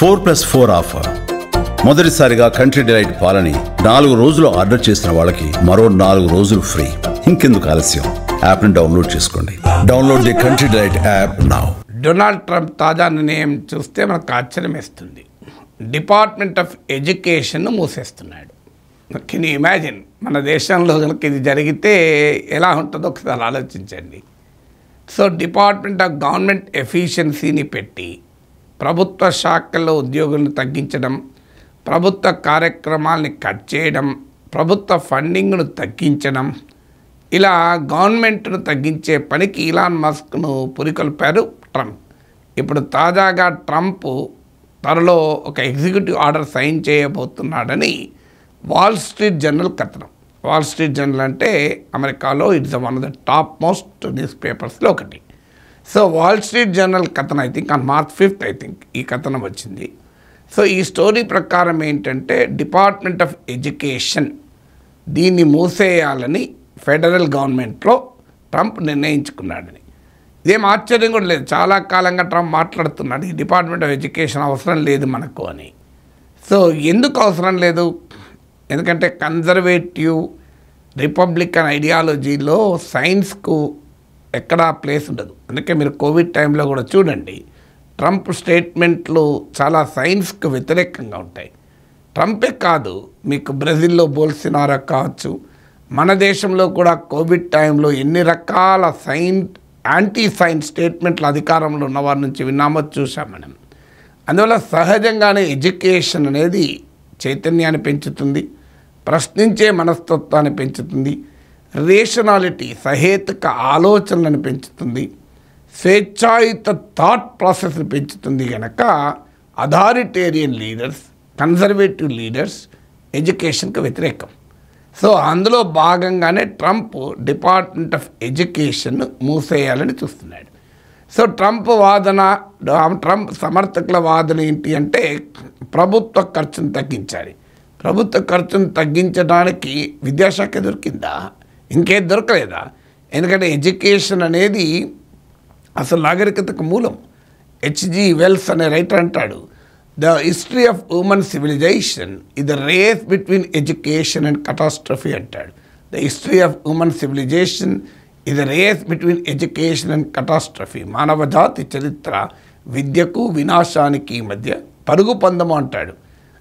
4+4 offer. మొదటిసారిగా country delight పాలని 4 రోజులు ఆర్డర్ చేసిన వాళ్ళకి మరో 4 రోజులు ఫ్రీ. ఇంకెందుకు ఆలస్యం, యాప్ని డౌన్లోడ్ చేసుకోండి. Download the country delight app now. Donald Trump తాజా నిర్ణయం చూస్తే మనకు ఆశ్చర్యం వేస్తుంది. డిపార్ట్మెంట్ ఆఫ్ ఎడ్యుకేషన్ మూసేస్తున్నాడు. కెన్ యూ ఇమాజిన్, మన దేశంలో కనుక ఇది జరిగితే ఎలా ఉంటుందో ఒకసారి ఆలోచించండి. సో డిపార్ట్మెంట్ ఆఫ్ గవర్నమెంట్ ఎఫిషియన్సీని పెట్టి ప్రభుత్వ శాఖల్లో ఉద్యోగులను తగ్గించడం, ప్రభుత్వ కార్యక్రమాలని కట్ చేయడం, ప్రభుత్వ ఫండింగ్ను తగ్గించడం, ఇలా గవర్నమెంట్ను తగ్గించే పనికి ఇలాన్ మస్క్ను పురికొల్పారు ట్రంప్. ఇప్పుడు తాజాగా ట్రంప్ త్వరలో ఒక ఎగ్జిక్యూటివ్ ఆర్డర్ సైన్ చేయబోతున్నాడని వాల్ స్ట్రీట్ జర్నల్ కథనం. వాల్ స్ట్రీట్ జర్నల్ అంటే అమెరికాలో it's one of the top most news పేపర్స్లో ఒకటి. సో వాల్ స్ట్రీట్ జర్నల్ కథనం I think on March 5th ఈ కథనం వచ్చింది. సో ఈ స్టోరీ ప్రకారం ఏంటంటే డిపార్ట్మెంట్ ఆఫ్ ఎడ్యుకేషన్ దీన్ని మూసేయాలని ఫెడరల్ గవర్నమెంట్లో ట్రంప్ నిర్ణయించుకున్నాడని. ఇదేం ఆశ్చర్యం కూడా లేదు. చాలా కాలంగా ట్రంప్ మాట్లాడుతున్నాడు ఈ డిపార్ట్మెంట్ ఆఫ్ ఎడ్యుకేషన్ అవసరం లేదు మనకు అని. సో ఎందుకు అవసరం లేదు? ఎందుకంటే కన్జర్వేటివ్ రిపబ్లికన్ ఐడియాలజీలో సైన్స్కు ఎక్కడా ప్లేస్ ఉండదు. అందుకే మీరు కోవిడ్ టైంలో కూడా చూడండి, ట్రంప్ స్టేట్మెంట్లు చాలా సైన్స్కు వ్యతిరేకంగా ఉంటాయి. ట్రంపే కాదు, మీకు బ్రెజిల్లో బోల్సినారో కావచ్చు, మన దేశంలో కూడా కోవిడ్ టైంలో ఎన్ని రకాల యాంటీ సైన్స్ స్టేట్మెంట్లు అధికారంలో ఉన్నవారి నుంచి విన్నామో చూసాం మనం. అందువల్ల సహజంగానే ఎడ్యుకేషన్ అనేది చైతన్యాన్ని పెంచుతుంది, ప్రశ్నించే మనస్తత్వాన్ని పెంచుతుంది, రేషనాలిటీ సహేతుక ఆలోచనలను పెంచుతుంది, స్వేచ్ఛాయుత థాట్ ప్రాసెస్ని పెంచుతుంది. కనుక అథారిటేరియన్ లీడర్స్, కన్జర్వేటివ్ లీడర్స్ ఎడ్యుకేషన్కి వ్యతిరేకం. సో అందులో భాగంగానే ట్రంప్ డిపార్ట్మెంట్ ఆఫ్ ఎడ్యుకేషన్ మూసేయాలని చూస్తున్నాడు. సో ట్రంప్ సమర్థకుల వాదన ఏంటి అంటే ప్రభుత్వ ఖర్చును తగ్గించాలి. ప్రభుత్వ ఖర్చును తగ్గించడానికి విద్యాశాఖ దొరికిందా? ఇంకేది దొరకలేదా? ఎందుకంటే ఎడ్యుకేషన్ అనేది అసలు నాగరికతకు మూలం. H.G. వెల్స్ అనే రైటర్ అంటాడు, the history of human civilization is the race between education and catastrophe అంటాడు. The history of human civilization is the race between education and catastrophe. మానవ జాతి చరిత్ర విద్యకు వినాశానికి మధ్య పరుగు పందము అంటాడు.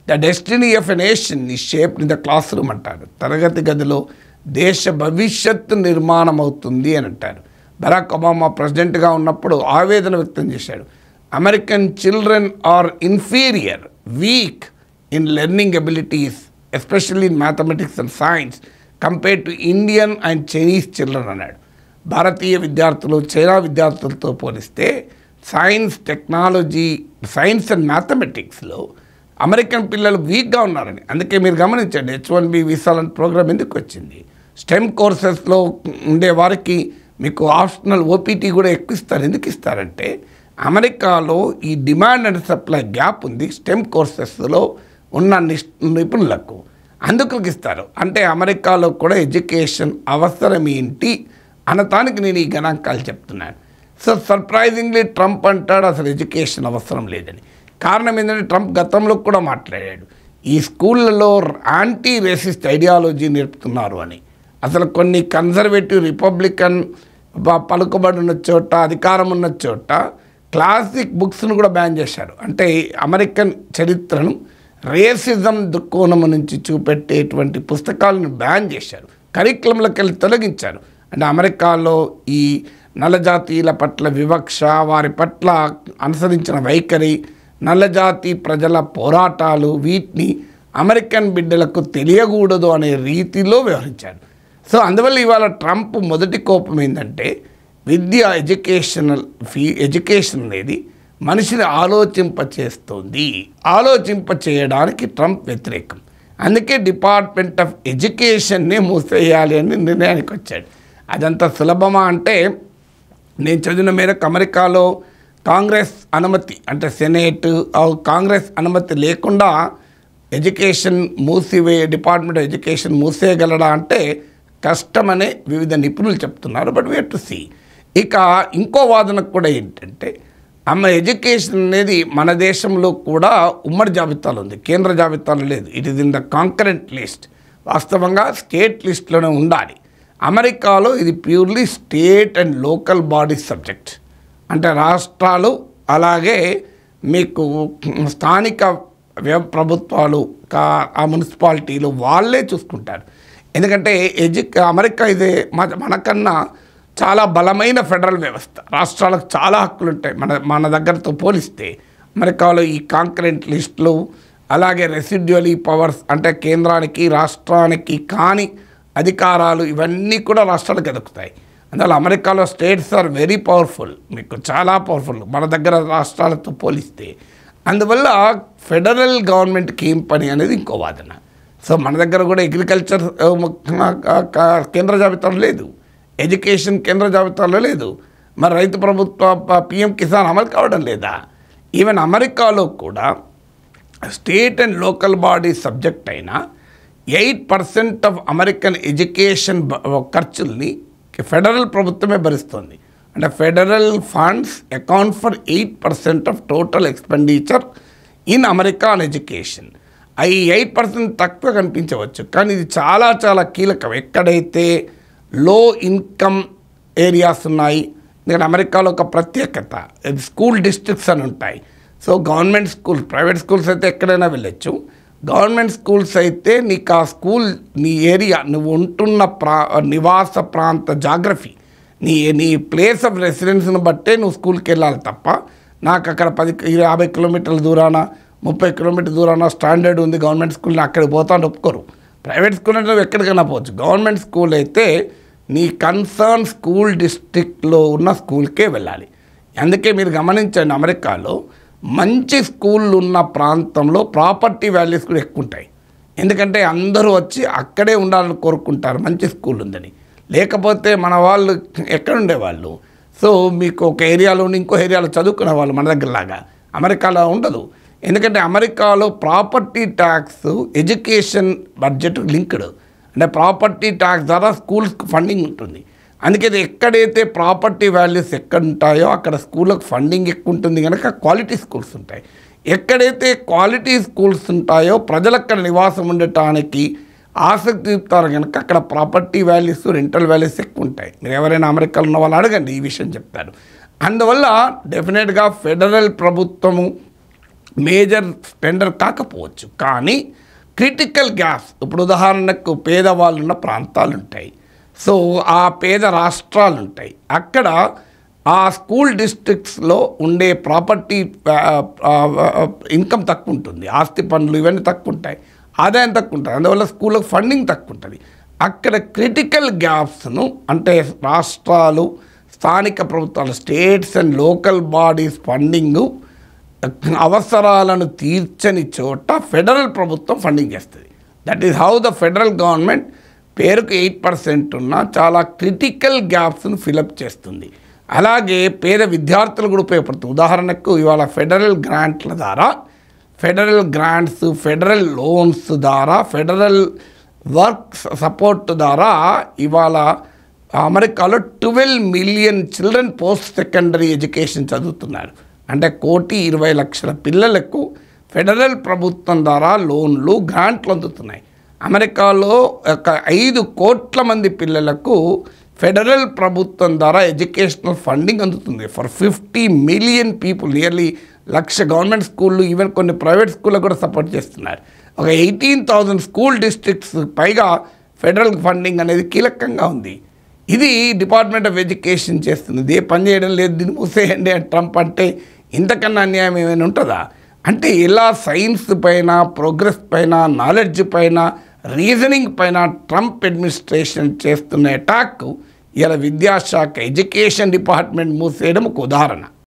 The destiny of a nation is shaped in the classroom అంటారు. తరగతి గదిలో దేశ భవిష్యత్తు నిర్మాణం అవుతుంది అని అంటారు. బరాక్ ఒబామా ప్రెసిడెంట్గా ఉన్నప్పుడు ఆవేదన వ్యక్తం చేశాడు. American children are inferior, weak in learning abilities, especially in mathematics and science compared to Indian and Chinese children అన్నాడు. భారతీయ విద్యార్థులు చైనా విద్యార్థులతో పోలిస్తే సైన్స్, టెక్నాలజీ, సైన్స్ అండ్ మ్యాథమెటిక్స్లో అమెరికన్ పిల్లలు వీక్గా ఉన్నారని. అందుకే మీరు గమనించండి, H-1B వీసా లాంటి ప్రోగ్రామ్ ఎందుకు వచ్చింది. స్టెమ్ కోర్సెస్లో ఉండే వారికి మీకు ఆప్షనల్ OPT కూడా ఎక్కువ ఇస్తారు. ఎందుకు ఇస్తారంటే అమెరికాలో ఈ డిమాండ్ అండ్ సప్లై గ్యాప్ ఉంది స్టెమ్ కోర్సెస్లో ఉన్న నిపుణులకు, అందుకు ఇస్తారు. అంటే అమెరికాలో కూడా ఎడ్యుకేషన్ అవసరం ఏంటి అనటానికి నేను ఈ గణాంకాలు చెప్తున్నాను. సో సర్ప్రైజింగ్లీ ట్రంప్ అంటాడు అసలు ఎడ్యుకేషన్ అవసరం లేదని. కారణం ఏంటంటే ట్రంప్ గతంలో కూడా మాట్లాడాడు, ఈ స్కూళ్ళలో యాంటీ రేసిస్ట్ ఐడియాలజీ నేర్పుతున్నారు అని. అసలు కొన్ని కన్జర్వేటివ్ రిపబ్లికన్ పలుకుబడి ఉన్న చోట, అధికారం ఉన్న చోట క్లాసిక్ బుక్స్ను కూడా బ్యాన్ చేశారు. అంటే అమెరికన్ చరిత్రను రేసిజం దృక్కోణం నుంచి చూపెట్టేటువంటి పుస్తకాలను బ్యాన్ చేశారు, కరికులంలోకి వెళ్ళి తొలగించారు. అంటే అమెరికాలో ఈ నల్లజాతీయుల పట్ల వివక్ష, వారి పట్ల అనుసరించిన వైఖరి, నల్లజాతి ప్రజల పోరాటాలు, వీటిని అమెరికన్ బిడ్డలకు తెలియకూడదు అనే రీతిలో వ్యవహరించారు. సో అందువల్ల ఇవాళ ట్రంప్ మొదటి కోపం ఏంటంటే విద్య, ఎడ్యుకేషన్ అనేది మనిషిని ఆలోచింపచేస్తుంది. చేయడానికి ట్రంప్ వ్యతిరేకం. అందుకే డిపార్ట్మెంట్ ఆఫ్ ఎడ్యుకేషన్నే మూసేయాలి అని నిర్ణయానికి వచ్చాడు. అదంతా సులభమా అంటే, నేను చదివిన మేరకు అమెరికాలో కాంగ్రెస్ అనుమతి, అంటే సెనేట్ కాంగ్రెస్ అనుమతి లేకుండా డిపార్ట్మెంట్ ఆఫ్ ఎడ్యుకేషన్ మూసేయగలడా అంటే కష్టమనే వివిధ నిపుణులు చెప్తున్నారు. But we have to see. ఇక ఇంకో వాదన కూడా ఏంటంటే ఎడ్యుకేషన్ అనేది మన దేశంలో కూడా ఉమ్మడి జాబితాలో ఉంది, కేంద్ర జాబితాలో లేదు. It is in the concurrent list. వాస్తవంగా స్టేట్ లిస్ట్లోనే ఉండాలి. అమెరికాలో ఇది purely state and local body subject. అంటే రాష్ట్రాలు అలాగే మీకు స్థానిక ప్రభుత్వాలు, ఆ మున్సిపాలిటీలు వాళ్ళే చూసుకుంటారు. ఎందుకంటే అమెరికా ఇదే మనకన్నా చాలా బలమైన ఫెడరల్ వ్యవస్థ. రాష్ట్రాలకు చాలా హక్కులు ఉంటాయి మన దగ్గరతో పోలిస్తే. అమెరికాలో ఈ కాంకరెంట్ లిస్టులు అలాగే రెసిడ్యువల్ పవర్స్ అంటే కేంద్రానికి రాష్ట్రానికి కాని అధికారాలు ఇవన్నీ కూడా రాష్ట్రాలకు ఎదుగుతాయి. అందువల్ల అమెరికాలో స్టేట్స్ ఆర్ వెరీ పవర్ఫుల్, మీకు చాలా పవర్ఫుల్ మన దగ్గర రాష్ట్రాలతో పోలిస్తే. అందువల్ల ఫెడరల్ గవర్నమెంట్కి ఏం పని అనేది ఇంకో వాదన. సో మన దగ్గర కూడా అగ్రికల్చర్ కేంద్ర జాబితాలో లేదు, ఎడ్యుకేషన్ కేంద్ర జాబితాలో లేదు, మరి రైతు ప్రభుత్వ పిఎం కిసాన్ అమలు కావడం లేదా? ఈవెన్ అమెరికాలో కూడా state and local body subject అయిన 8% ఆఫ్ అమెరికన్ ఎడ్యుకేషన్ ఖర్చుల్ని ఫెడరల్ ప్రభుత్వమే భరిస్తుంది. అంటే federal funds account for 8% of total expenditure in America on education. ఈ 8% తక్కువ కనిపించవచ్చు, కానీ ఇది చాలా చాలా కీలకం. ఎక్కడైతే లో ఇన్కమ్ ఏరియాస్ ఉన్నాయి, ఎందుకంటే అమెరికాలో ఒక ప్రత్యేకత స్కూల్ డిస్ట్రిక్ట్స్ అని ఉంటాయి. So government school, private schools అయితే ఎక్కడైనా వెళ్ళొచ్చు. గవర్నమెంట్ స్కూల్స్ అయితే నీకు ఆ స్కూల్ నీ ఏరియా, నువ్వు ఉంటున్న నివాస ప్రాంత జాగ్రఫీ, నీ ప్లేస్ ఆఫ్ రెసిడెన్స్ని బట్టే నువ్వు స్కూల్కి వెళ్ళాలి తప్ప, నాకు అక్కడ 50 కిలోమీటర్ల దూరాన 30 కిలోమీటర్ల దూరాన స్టాండర్డ్ ఉంది గవర్నమెంట్ స్కూల్ని అక్కడికి పోతాను ఒప్పుకోరు. ప్రైవేట్ స్కూల్ అంటే నువ్వు ఎక్కడికైనా పోవచ్చు. గవర్నమెంట్ స్కూల్ అయితే నీ కన్సర్న్ స్కూల్ డిస్ట్రిక్ట్లో ఉన్న స్కూల్కే వెళ్ళాలి. అందుకే మీరు గమనించండి, అమెరికాలో మంచి స్కూళ్ళు ఉన్న ప్రాంతంలో ప్రాపర్టీ వాల్యూస్ కూడా ఎక్కువ ఉంటాయి. ఎందుకంటే అందరూ వచ్చి అక్కడే ఉండాలని కోరుకుంటారు మంచి స్కూల్ ఉందని. లేకపోతే మన వాళ్ళు ఎక్కడ ఉండేవాళ్ళు? సో మీకు ఒక ఏరియాలో ఉండి ఇంకో ఏరియాలో చదువుకునే వాళ్ళు మన దగ్గరలాగా అమెరికాలో ఉండదు. ఎందుకంటే అమెరికాలో property tax education budget linked. అంటే ప్రాపర్టీ ట్యాక్స్ ద్వారా స్కూల్స్కి ఫండింగ్ ఉంటుంది. అందుకే ఎక్కడైతే ప్రాపర్టీ వాల్యూస్ ఎక్కడ ఉంటాయో అక్కడ స్కూళ్ళకు ఫండింగ్ ఎక్కువ ఉంటుంది కనుక క్వాలిటీ స్కూల్స్ ఉంటాయి. ఎక్కడైతే క్వాలిటీ స్కూల్స్ ఉంటాయో ప్రజలు అక్కడ నివాసం ఉండటానికి ఆసక్తి చూపుతారు కనుక అక్కడ ప్రాపర్టీ వాల్యూస్, రెంటల్ వాల్యూస్ ఎక్కువ ఉంటాయి. మీరు ఎవరైనా అమెరికాలో ఉన్న వాళ్ళు అడగండి, ఈ విషయం చెప్తారు. అందువల్ల డెఫినెట్గా ఫెడరల్ ప్రభుత్వము మేజర్ స్పెండర్ కాకపోవచ్చు, కానీ క్రిటికల్ గ్యాప్స్, ఇప్పుడు ఉదాహరణకు పేదవాళ్ళు ఉన్న ప్రాంతాలు ఉంటాయి, సో ఆ పేద రాష్ట్రాలు ఉంటాయి, అక్కడ ఆ స్కూల్ డిస్ట్రిక్ట్స్లో ఉండే ప్రాపర్టీ ఇన్కమ్ తక్కువ ఉంటుంది, ఆస్తి పన్నులు ఇవన్నీ తక్కువ ఉంటాయి, ఆదాయం తక్కువ ఉంటుంది, అందువల్ల స్కూళ్ళకు ఫండింగ్ తక్కువ ఉంటుంది. అక్కడ క్రిటికల్ గ్యాప్స్ను అంటే రాష్ట్రాలు, స్థానిక ప్రభుత్వాలు, states and local bodies funding అవసరాలను తీర్చని చోట ఫెడరల్ ప్రభుత్వం ఫండింగ్ చేస్తుంది. That is how the federal government పేరుకు 8% ఉన్న చాలా క్రిటికల్ గ్యాప్స్ను ఫిలప్ చేస్తుంది. అలాగే పేద విద్యార్థులు కూడా ఉపయోగపడుతుంది. ఉదాహరణకు ఇవాళ ఫెడరల్ గ్రాంట్ల ద్వారా, ఫెడరల్ గ్రాంట్స్, ఫెడరల్ లోన్స్ ద్వారా, ఫెడరల్ వర్క్ సపోర్ట్ ద్వారా ఇవాళ అమెరికాలో 12 million children post secondary education చదువుతున్నారు. అంటే 1,20,00,000 పిల్లలకు ఫెడరల్ ప్రభుత్వం ద్వారా లోన్లు, గ్రాంట్లు అందుతున్నాయి. అమెరికాలో ఒక 5 కోట్ల మంది పిల్లలకు ఫెడరల్ ప్రభుత్వం ద్వారా ఎడ్యుకేషనల్ ఫండింగ్ అందుతుంది for 50 million people. Nearly 1,00,000 government స్కూళ్ళు, ఈవెన్ కొన్ని ప్రైవేట్ స్కూళ్ళకు కూడా సపోర్ట్ చేస్తున్నారు. ఒక 18,000 స్కూల్ డిస్ట్రిక్ట్స్ పైగా ఫెడరల్ ఫండింగ్ అనేది కీలకంగా ఉంది. ఇది డిపార్ట్మెంట్ ఆఫ్ ఎడ్యుకేషన్ చేస్తుంది. ఇదే పని చేయడం లేదు, దీన్ని మూసేయండి అని ట్రంప్ అంటే ఇంతకన్నా అన్యాయం ఏమైనా ఉంటుందా? అంటే ఇలా సైన్స్ పైన, ప్రోగ్రెస్ పైన, నాలెడ్జ్ పైన, రీజనింగ్ పైన ట్రంప్ అడ్మినిస్ట్రేషన్ చేస్తున్న అటాక్ ఇలా విద్యాశాఖ, ఎడ్యుకేషన్ డిపార్ట్మెంట్ మూసేయడం ఒక ఉదాహరణ.